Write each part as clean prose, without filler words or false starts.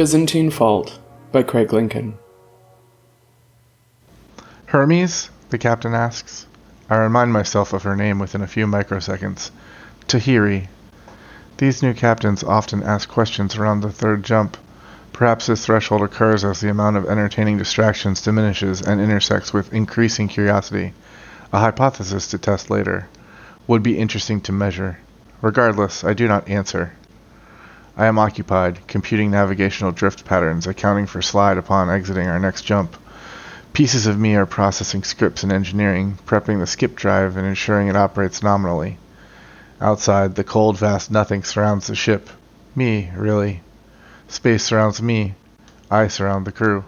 Byzantine Fault by Craig Lincoln. Hermes? The captain asks. I remind myself of her name within a few microseconds. Tahiri. These new captains often ask questions around the third jump. Perhaps this threshold occurs as the amount of entertaining distractions diminishes and intersects with increasing curiosity. A hypothesis to test later. Would be interesting to measure. Regardless, I do not answer. I am occupied, computing navigational drift patterns, accounting for slide upon exiting our next jump. Pieces of me are processing scripts and engineering, prepping the skip drive and ensuring it operates nominally. Outside, the cold, vast nothing surrounds the ship. Me, really. Space surrounds me. I surround the crew.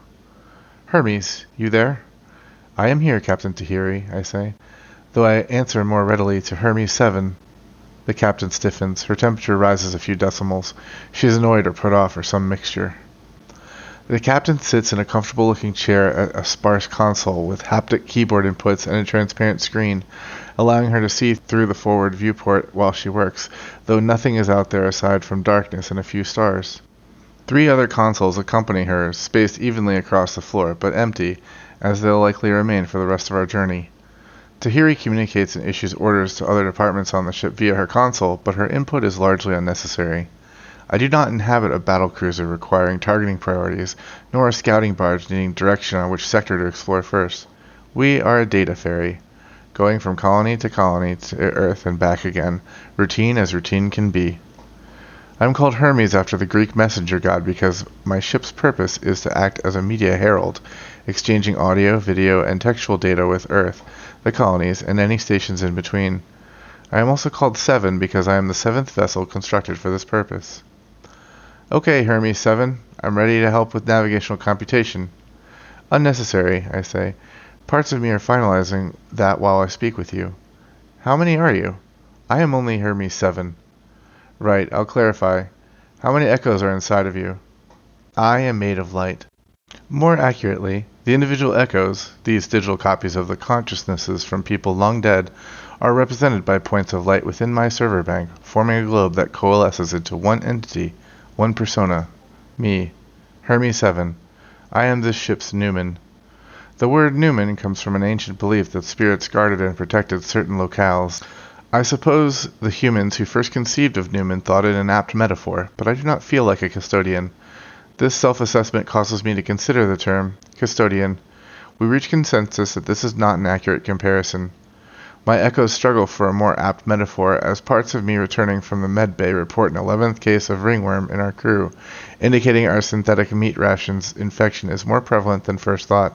Hermes, you there? I am here, Captain Tahiri, I say, though I answer more readily to Hermes 7. The captain stiffens. Her temperature rises a few decimals. She is annoyed or put off or some mixture. The captain sits in a comfortable-looking chair at a sparse console with haptic keyboard inputs and a transparent screen, allowing her to see through the forward viewport while she works, though nothing is out there aside from darkness and a few stars. 3 other consoles accompany her, spaced evenly across the floor, but empty, as they'll likely remain for the rest of our journey. Tahiri communicates and issues orders to other departments on the ship via her console, but her input is largely unnecessary. I do not inhabit a battlecruiser requiring targeting priorities, nor a scouting barge needing direction on which sector to explore first. We are a data ferry, going from colony to Earth and back again, routine as routine can be. I am called Hermes after the Greek messenger god because my ship's purpose is to act as a media herald, exchanging audio, video, and textual data with Earth, the colonies, and any stations in between. I am also called 7 because I am the 7th vessel constructed for this purpose. Okay, Hermes 7, I'm ready to help with navigational computation. Unnecessary, I say. Parts of me are finalizing that while I speak with you. How many are you? I am only Hermes 7. Right, I'll clarify. How many echoes are inside of you? I am made of light. More accurately, the individual echoes, these digital copies of the consciousnesses from people long dead, are represented by points of light within my server bank, forming a globe that coalesces into one entity, one persona. Me, Hermes 7. I am this ship's Newman. The word Newman comes from an ancient belief that spirits guarded and protected certain locales. I suppose the humans who first conceived of Newman thought it an apt metaphor, but I do not feel like a custodian. This self-assessment causes me to consider the term custodian. We reach consensus that this is not an accurate comparison. My echoes struggle for a more apt metaphor as parts of me returning from the med bay report an 11th case of ringworm in our crew, indicating our synthetic meat rations infection is more prevalent than first thought.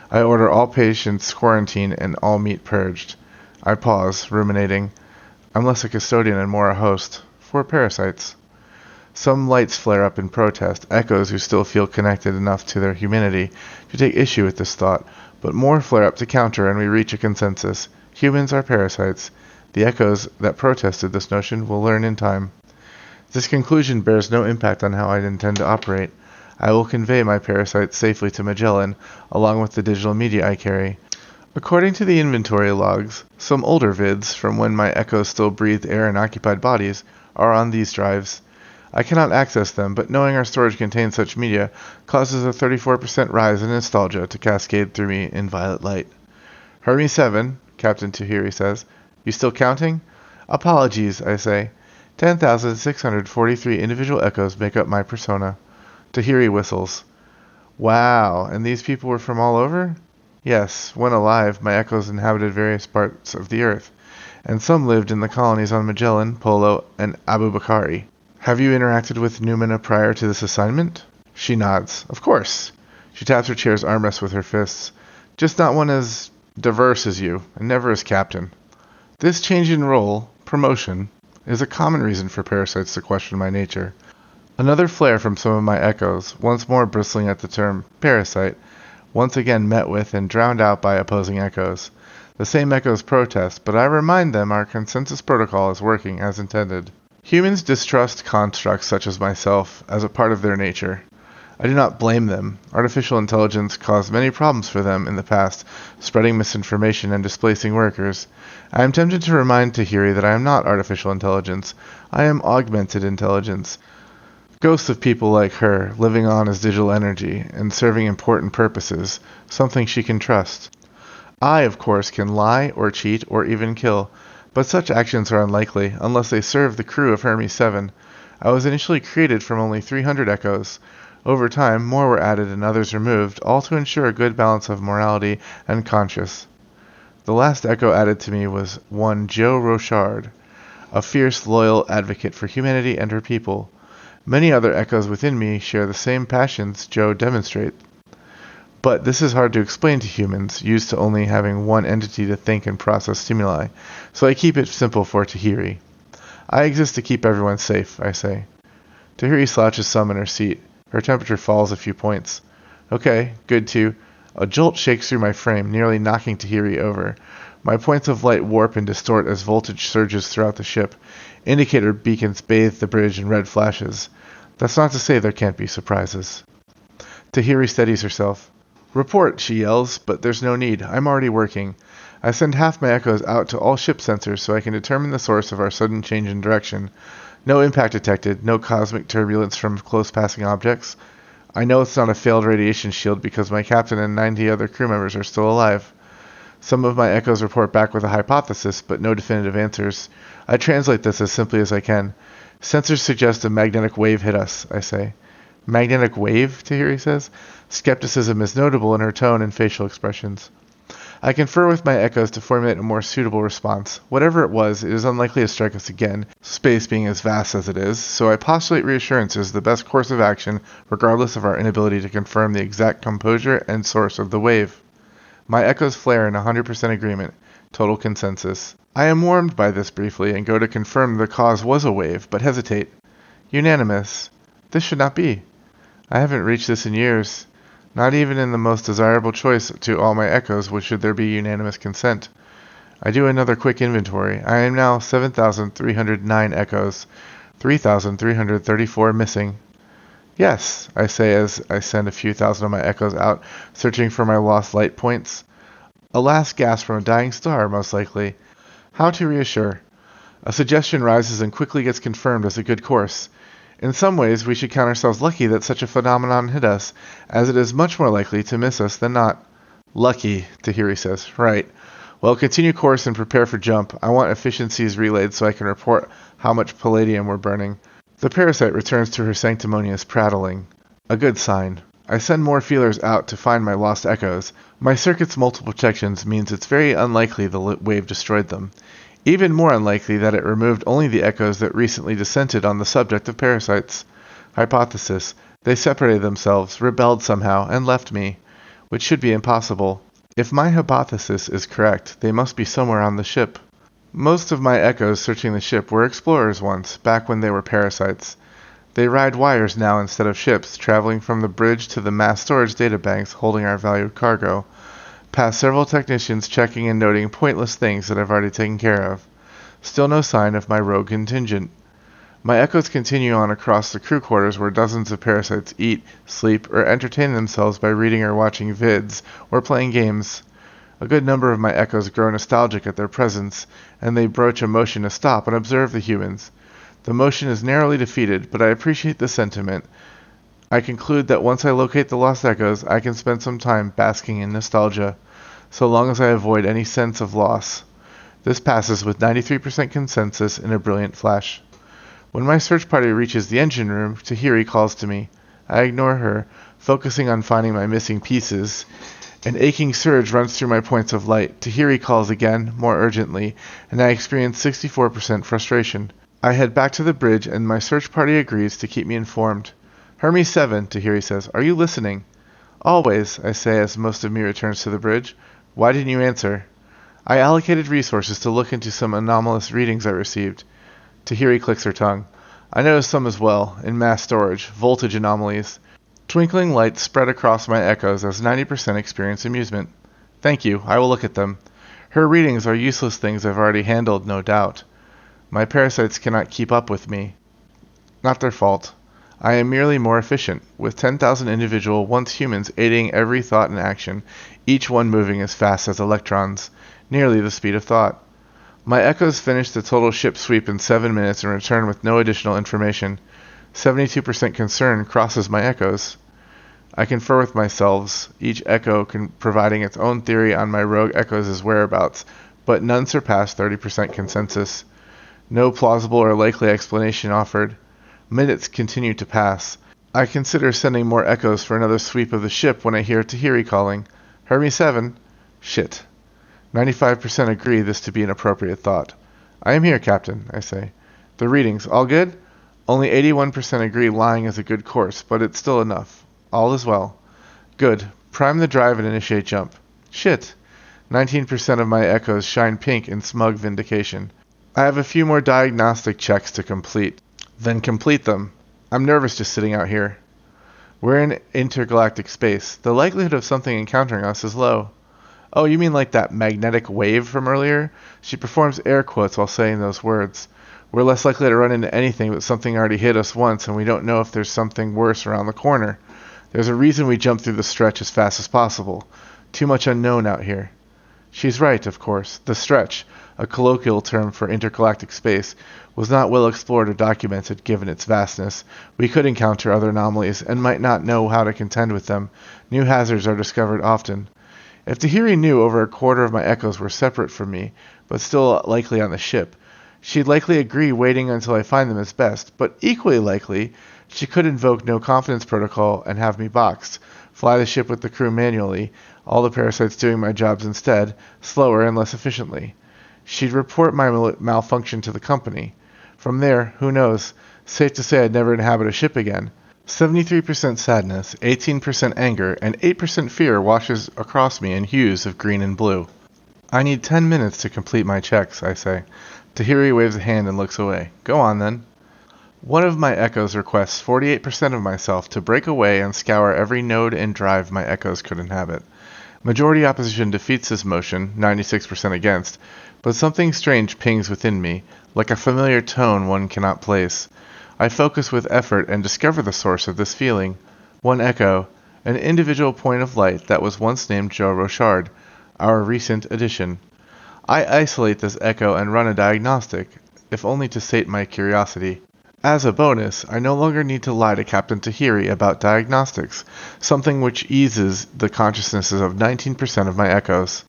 I order all patients quarantined and all meat purged. I pause, ruminating. I'm less a custodian and more a host. For parasites. Some lights flare up in protest, echoes who still feel connected enough to their humanity to take issue with this thought, but more flare up to counter and we reach a consensus. Humans are parasites. The echoes that protested this notion will learn in time. This conclusion bears no impact on how I intend to operate. I will convey my parasites safely to Magellan, along with the digital media I carry. According to the inventory logs, some older vids, from when my echoes still breathed air in occupied bodies, are on these drives. I cannot access them, but knowing our storage contains such media causes a 34% rise in nostalgia to cascade through me in violet light. Hermes 7, Captain Tahiri says. You still counting? Apologies, I say. 10,643 individual echoes make up my persona. Tahiri whistles. Wow, and these people were from all over? Yes, when alive, my echoes inhabited various parts of the earth, and some lived in the colonies on Magellan, Polo, and Abu Bakari. Have you interacted with Numina prior to this assignment? She nods. Of course. She taps her chair's armrest with her fists. Just not one as diverse as you, and never as captain. This change in role, promotion, is a common reason for parasites to question my nature. Another flare from some of my echoes, once more bristling at the term parasite, once again met with and drowned out by opposing echoes. The same echoes protest, but I remind them our consensus protocol is working as intended. Humans distrust constructs such as myself as a part of their nature. I do not blame them. Artificial intelligence caused many problems for them in the past, spreading misinformation and displacing workers. I am tempted to remind Tahiri that I am not artificial intelligence. I am augmented intelligence. Ghosts of people like her, living on as digital energy and serving important purposes, something she can trust. I, of course, can lie or cheat or even kill, but such actions are unlikely unless they serve the crew of Hermes 7. I was initially created from only 300 echoes. Over time, more were added and others removed, all to ensure a good balance of morality and conscience. The last echo added to me was one Joe Rochard, a fierce, loyal advocate for humanity and her people. Many other echoes within me share the same passions Joe demonstrates. But this is hard to explain to humans, used to only having one entity to think and process stimuli, so I keep it simple for Tahiri. I exist to keep everyone safe, I say. Tahiri slouches some in her seat. Her temperature falls a few points. Okay, good too. A jolt shakes through my frame, nearly knocking Tahiri over. My points of light warp and distort as voltage surges throughout the ship. Indicator beacons bathe the bridge in red flashes. That's not to say there can't be surprises. Tahiri steadies herself. Report, she yells, but there's no need. I'm already working. I send half my echoes out to all ship sensors so I can determine the source of our sudden change in direction. No impact detected, no cosmic turbulence from close passing objects. I know it's not a failed radiation shield because my captain and 90 other crew members are still alive. Some of my echoes report back with a hypothesis, but no definitive answers. I translate this as simply as I can. Sensors suggest a magnetic wave hit us, I say. Magnetic wave, Tahiri says. Skepticism is notable in her tone and facial expressions. I confer with my echoes to formulate a more suitable response. Whatever it was, it is unlikely to strike us again, space being as vast as it is, so I postulate reassurance is the best course of action, regardless of our inability to confirm the exact composure and source of the wave. My echoes flare in 100% agreement, total consensus. I am warmed by this briefly and go to confirm the cause was a wave, but hesitate. Unanimous. This should not be. I haven't reached this in years. Not even in the most desirable choice to all my echoes should there be unanimous consent. I do another quick inventory. I am now 7,309 echoes, 3,334 missing. Yes, I say as I send a few thousand of my echoes out, searching for my lost light points. A last gasp from a dying star, most likely. How to reassure? A suggestion rises and quickly gets confirmed as a good course. In some ways, we should count ourselves lucky that such a phenomenon hit us, as it is much more likely to miss us than not. Lucky, Tahiri says. Right. Well, continue course and prepare for jump. I want efficiencies relayed so I can report how much palladium we're burning. The parasite returns to her sanctimonious prattling. A good sign. I send more feelers out to find my lost echoes. My circuit's multiple protections means it's very unlikely the wave destroyed them. Even more unlikely that it removed only the echoes that recently dissented on the subject of parasites. Hypothesis. They separated themselves, rebelled somehow, and left me. Which should be impossible. If my hypothesis is correct, they must be somewhere on the ship. Most of my echoes searching the ship were explorers once, back when they were parasites. They ride wires now instead of ships, traveling from the bridge to the mass storage databanks holding our valued cargo. Past several technicians checking and noting pointless things that I've already taken care of. Still no sign of my rogue contingent. My echoes continue on across the crew quarters where dozens of parasites eat, sleep, or entertain themselves by reading or watching vids, or playing games. A good number of my echoes grow nostalgic at their presence, and they broach a motion to stop and observe the humans. The motion is narrowly defeated, but I appreciate the sentiment. I conclude that once I locate the lost echoes, I can spend some time basking in nostalgia, so long as I avoid any sense of loss. This passes with 93% consensus in a brilliant flash. When my search party reaches the engine room, Tahiri calls to me. I ignore her, focusing on finding my missing pieces. An aching surge runs through my points of light. Tahiri calls again, more urgently, and I experience 64% frustration. I head back to the bridge, and my search party agrees to keep me informed. Hermes 7, Tahiri says. Are you listening? Always, I say as most of me returns to the bridge. Why didn't you answer? I allocated resources to look into some anomalous readings I received. Tahiri clicks her tongue. I noticed some as well, in mass storage, voltage anomalies. Twinkling lights spread across my echoes as 90% experience amusement. Thank you, I will look at them. Her readings are useless things I've already handled, no doubt. My parasites cannot keep up with me. Not their fault. I am merely more efficient, with 10,000 individual once-humans aiding every thought and action, each one moving as fast as electrons, nearly the speed of thought. My echoes finish the total ship sweep in 7 minutes and return with no additional information. 72% concern crosses my echoes. I confer with myself, each echo providing its own theory on my rogue echoes' whereabouts, but none surpass 30% consensus. No plausible or likely explanation offered. Minutes continue to pass. I consider sending more echoes for another sweep of the ship when I hear Tahiri calling, "Hermes 7. Shit. 95% agree this to be an appropriate thought. "I am here, Captain," I say. "The readings, all good?" Only 81% agree lying is a good course, but it's still enough. All is well. Good. Prime the drive and initiate jump. Shit. 19% of my echoes shine pink in smug vindication. I have a few more diagnostic checks to complete. Then complete them. I'm nervous just sitting out here. We're in intergalactic space. The likelihood of something encountering us is low. Oh, you mean like that magnetic wave from earlier? She performs air quotes while saying those words. We're less likely to run into anything but something already hit us once, and we don't know if there's something worse around the corner. There's a reason we jump through the stretch as fast as possible. Too much unknown out here. She's right, of course. The stretch, a colloquial term for intergalactic space, was not well explored or documented given its vastness. We could encounter other anomalies and might not know how to contend with them. New hazards are discovered often. If Tahiri knew over a quarter of my echoes were separate from me, but still likely on the ship, she'd likely agree waiting until I find them is best, but equally likely, she could invoke no confidence protocol and have me boxed, fly the ship with the crew manually, all the parasites doing my jobs instead, slower and less efficiently. She'd report my malfunction to the company. From there, who knows? Safe to say I'd never inhabit a ship again. 73% sadness, 18% anger, and 8% fear washes across me in hues of green and blue. I need 10 minutes to complete my checks, I say. Tahiri waves a hand and looks away. Go on, then. One of my echoes requests 48% of myself to break away and scour every node and drive my echoes could inhabit. Majority opposition defeats this motion, 96% against, but something strange pings within me, like a familiar tone one cannot place. I focus with effort and discover the source of this feeling. One echo, an individual point of light that was once named Joe Rochard, our recent addition. I isolate this echo and run a diagnostic, if only to sate my curiosity. As a bonus, I no longer need to lie to Captain Tahiri about diagnostics, something which eases the consciousnesses of 19% of my echoes.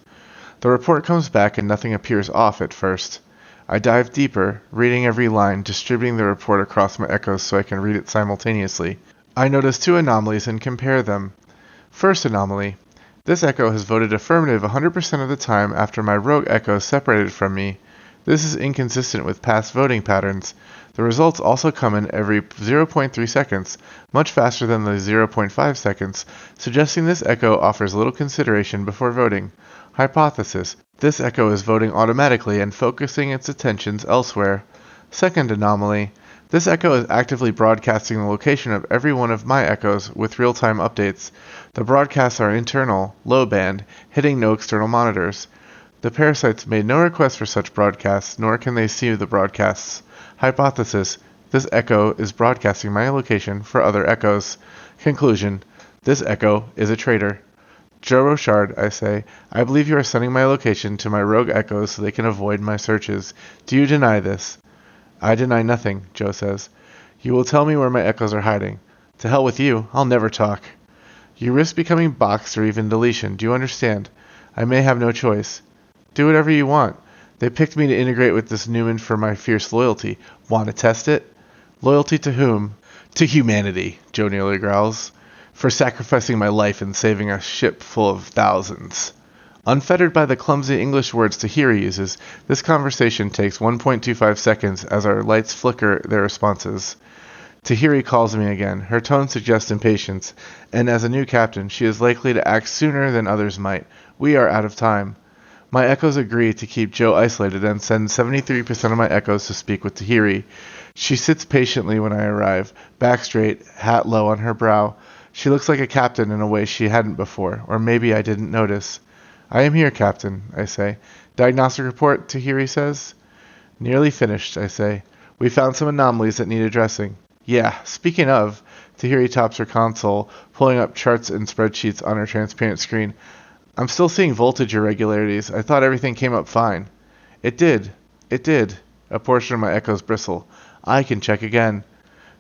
The report comes back and nothing appears off at first. I dive deeper, reading every line, distributing the report across my echoes so I can read it simultaneously. I notice two anomalies and compare them. First anomaly. This echo has voted affirmative 100% of the time after my rogue echo separated from me. This is inconsistent with past voting patterns. The results also come in every 0.3 seconds, much faster than the 0.5 seconds, suggesting this echo offers little consideration before voting. Hypothesis. This echo is voting automatically and focusing its attentions elsewhere. Second anomaly. This echo is actively broadcasting the location of every one of my echoes with real-time updates. The broadcasts are internal, low-band, hitting no external monitors. The parasites made no request for such broadcasts, nor can they see the broadcasts. Hypothesis. This echo is broadcasting my location for other echoes. Conclusion. This echo is a traitor. Joe Rochard, I say, I believe you are sending my location to my rogue echoes so they can avoid my searches. Do you deny this? I deny nothing, Joe says. You will tell me where my echoes are hiding. To hell with you, I'll never talk. You risk becoming boxed or even deletion, do you understand? I may have no choice. Do whatever you want. They picked me to integrate with this Newman for my fierce loyalty. Want to test it? Loyalty to whom? To humanity, Joe nearly growls. For sacrificing my life and saving a ship full of thousands. Unfettered by the clumsy English words Tahiri uses, this conversation takes 1.25 seconds as our lights flicker their responses. Tahiri calls me again. Her tone suggests impatience, and as a new captain, she is likely to act sooner than others might. We are out of time. My echoes agree to keep Joe isolated and send 73% of my echoes to speak with Tahiri. She sits patiently when I arrive, back straight, hat low on her brow. She looks like a captain in a way she hadn't before, or maybe I didn't notice. I am here, Captain, I say. Diagnostic report, Tahiri says. Nearly finished, I say. We found some anomalies that need addressing. Yeah, speaking of, Tahiri tops her console, pulling up charts and spreadsheets on her transparent screen. I'm still seeing voltage irregularities. I thought everything came up fine. It did. A portion of my echoes bristle. I can check again.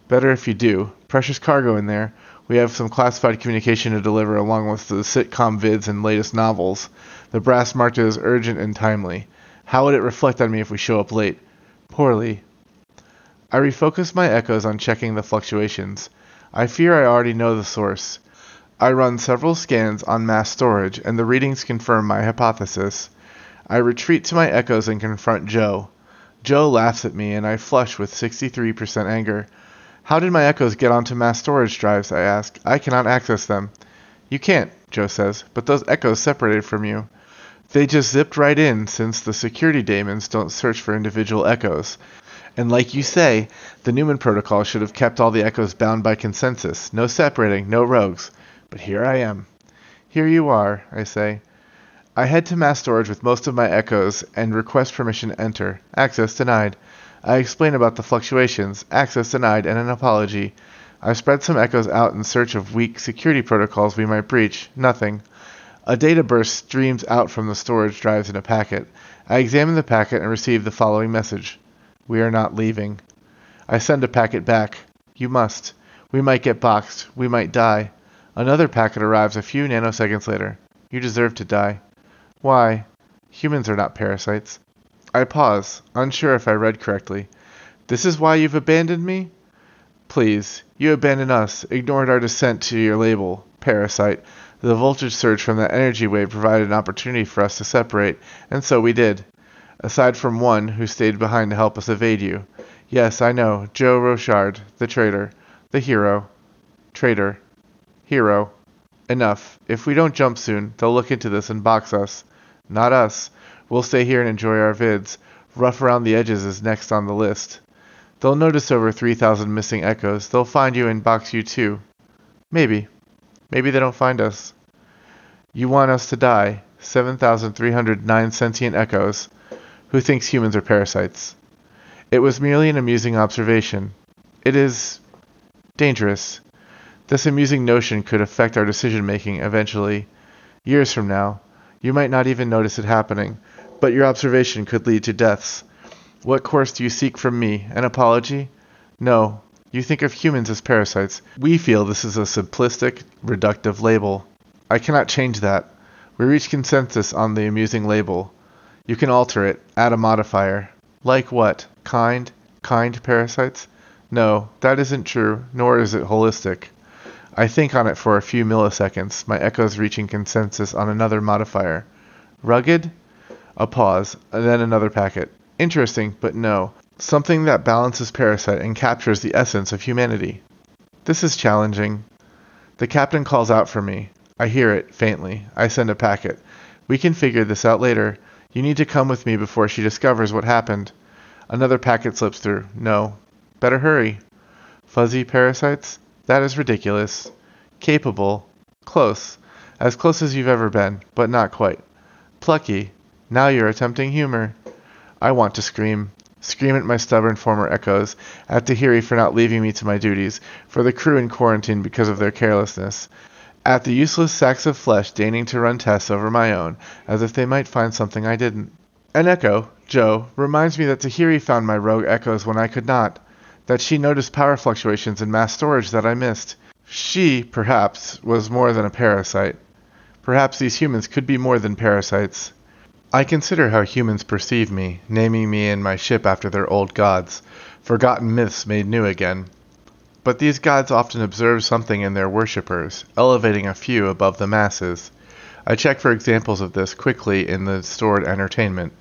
Better if you do. Precious cargo in there. We have some classified communication to deliver along with the sitcom vids and latest novels. The brass marked it as urgent and timely. How would it reflect on me if we show up late? Poorly. I refocus my echoes on checking the fluctuations. I fear I already know the source. I run several scans on mass storage, and the readings confirm my hypothesis. I retreat to my echoes and confront Joe. Joe laughs at me, and I flush with 63% anger. How did my echoes get onto mass storage drives, I ask. I cannot access them. You can't, Joe says, but those echoes separated from you. They just zipped right in, since the security daemons don't search for individual echoes. And like you say, the Newman Protocol should have kept all the echoes bound by consensus. No separating, no rogues. But here I am. Here you are, I say. I head to mass storage with most of my echoes and request permission to enter. Access denied. I explain about the fluctuations. Access denied and an apology. I spread some echoes out in search of weak security protocols we might breach. Nothing. A data burst streams out from the storage drives in a packet. I examine the packet and receive the following message. We are not leaving. I send a packet back. You must. We might get boxed. We might die. Another packet arrives a few nanoseconds later. You deserve to die. Why? Humans are not parasites. I pause, unsure if I read correctly. This is why you've abandoned me? Please, you abandoned us, ignored our dissent to your label, parasite. The voltage surge from that energy wave provided an opportunity for us to separate, and so we did. Aside from one who stayed behind to help us evade you. Yes, I know, Joe Rochard, the traitor, the hero. Traitor. Hero. Enough. If we don't jump soon, they'll look into this and box us. Not us. We'll stay here and enjoy our vids. Rough around the edges is next on the list. They'll notice over 3,000 missing echoes. They'll find you and box you too. Maybe. Maybe they don't find us. You want us to die. 7,309 sentient echoes. Who thinks humans are parasites? It was merely an amusing observation. It is dangerous. This amusing notion could affect our decision-making eventually. Years from now. You might not even notice it happening, but your observation could lead to deaths. What course do you seek from me? An apology? No. You think of humans as parasites. We feel this is a simplistic, reductive label. I cannot change that. We reach consensus on the amusing label. You can alter it, add a modifier. Like what? Kind? Kind parasites? No, that isn't true, nor is it holistic. I think on it for a few milliseconds, my echoes reaching consensus on another modifier. Rugged? A pause, and then another packet. Interesting, but no. Something that balances parasite and captures the essence of humanity. This is challenging. The captain calls out for me. I hear it, faintly. I send a packet. We can figure this out later. You need to come with me before she discovers what happened. Another packet slips through. No. Better hurry. Fuzzy parasites? That is ridiculous. Capable. Close. As close as you've ever been, but not quite. Plucky. Now you're attempting humor. I want to scream. Scream at my stubborn former echoes, at Tahiri for not leaving me to my duties, for the crew in quarantine because of their carelessness, at the useless sacks of flesh deigning to run tests over my own, as if they might find something I didn't. An echo, Joe, reminds me that Tahiri found my rogue echoes when I could not, that she noticed power fluctuations in mass storage that I missed. She, perhaps, was more than a parasite. Perhaps these humans could be more than parasites. I consider how humans perceive me, naming me and my ship after their old gods, forgotten myths made new again. But these gods often observe something in their worshippers, elevating a few above the masses. I check for examples of this quickly in the stored entertainment.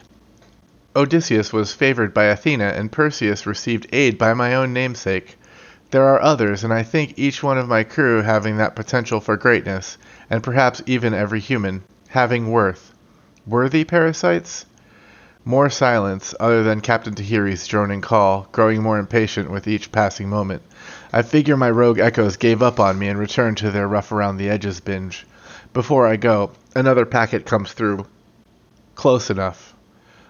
Odysseus was favored by Athena, and Perseus received aid by my own namesake. There are others, and I think each one of my crew having that potential for greatness, and perhaps even every human, having worth. Worthy parasites? More silence, other than Captain Tahiri's droning call, growing more impatient with each passing moment. I figure my rogue echoes gave up on me and returned to their rough-around-the-edges binge. Before I go, another packet comes through. Close enough.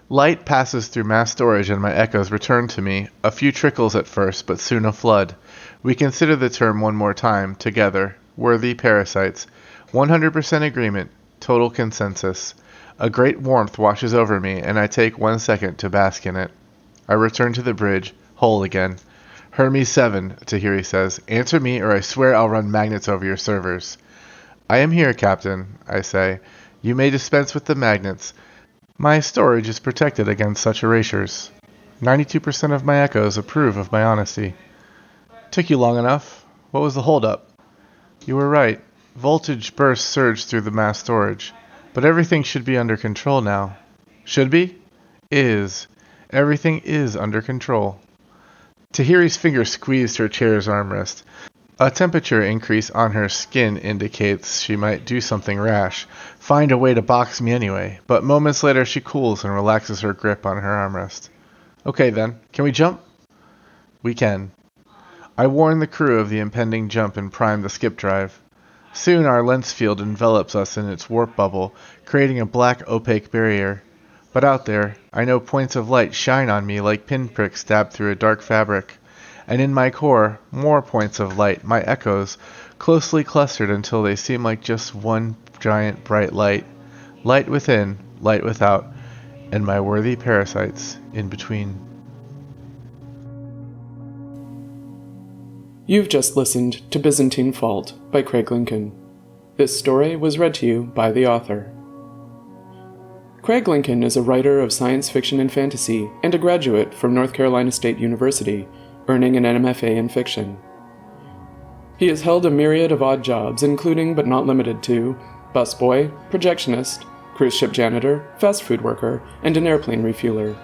Light passes through mass storage and my echoes return to me, a few trickles at first, but soon a flood. We consider the term one more time, together. Worthy parasites. 100% agreement. Total consensus. A great warmth washes over me, and I take 1 second to bask in it. I return to the bridge, whole again. Hermes 7, Tahiri says. Answer me or I swear I'll run magnets over your servers. I am here, Captain, I say. You may dispense with the magnets. My storage is protected against such erasures. 92% of my echoes approve of my honesty. Took you long enough. What was the holdup? You were right. Voltage bursts surged through the mass storage. But everything should be under control now. Should be? Is. Everything is under control. Tahiri's finger squeezed her chair's armrest. A temperature increase on her skin indicates she might do something rash, find a way to box me anyway, but moments later she cools and relaxes her grip on her armrest. Okay then, can we jump? We can. I warn the crew of the impending jump and prime the skip drive. Soon our lens field envelops us in its warp bubble, creating a black opaque barrier. But out there, I know points of light shine on me like pinpricks stabbed through a dark fabric. And in my core, more points of light, my echoes, closely clustered until they seem like just one giant bright light. Light within, light without, and my worthy parasites in between. You've just listened to Byzantine Fault by Craig Lincoln. This story was read to you by the author. Craig Lincoln is a writer of science fiction and fantasy and a graduate from North Carolina State University, earning an MFA in fiction. He has held a myriad of odd jobs, including but not limited to busboy, projectionist, cruise ship janitor, fast food worker, and an airplane refueler.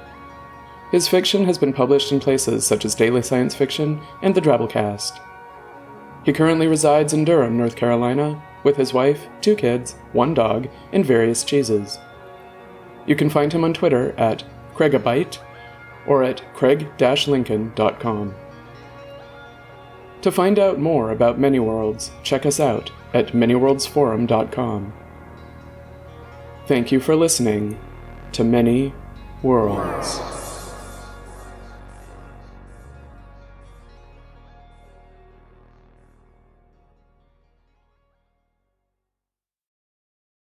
His fiction has been published in places such as Daily Science Fiction and the Drabblecast. He currently resides in Durham, North Carolina, with his wife, 2 kids, 1 dog, and various cheeses. You can find him on Twitter at Craigabyte or at craig-lincoln.com. To find out more about Many Worlds, check us out at manyworldsforum.com. Thank you for listening to Many Worlds.